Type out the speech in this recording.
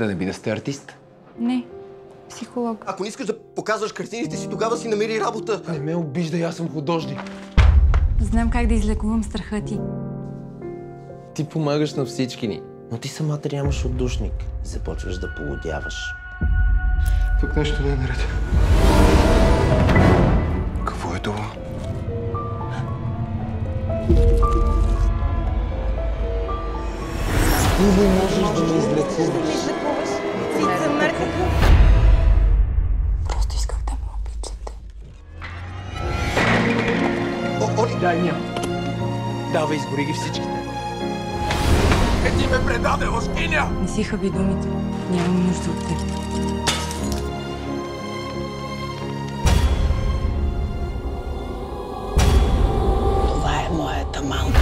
Да не би да сте артист? Не, психолог. Ако не искаш да показваш картините си, тогава си намери работа. Не ме обиждай, аз съм художник. Знам как да излекувам страха ти. Ти помагаш на всички ни, но ти самата нямаш отдушник и започваш да полудяваш. Тук нещо не е наред. Какво е това? Ти не можеш да ме излекуваш. Си съм мъртва. Просто исках да ме обичате. Оли! Дай ми. Давай, изгори ги всичките. Ти ме предаде, лъжкиня! Не си хаби думите. Нямам нужда от теб. Това е моята малка.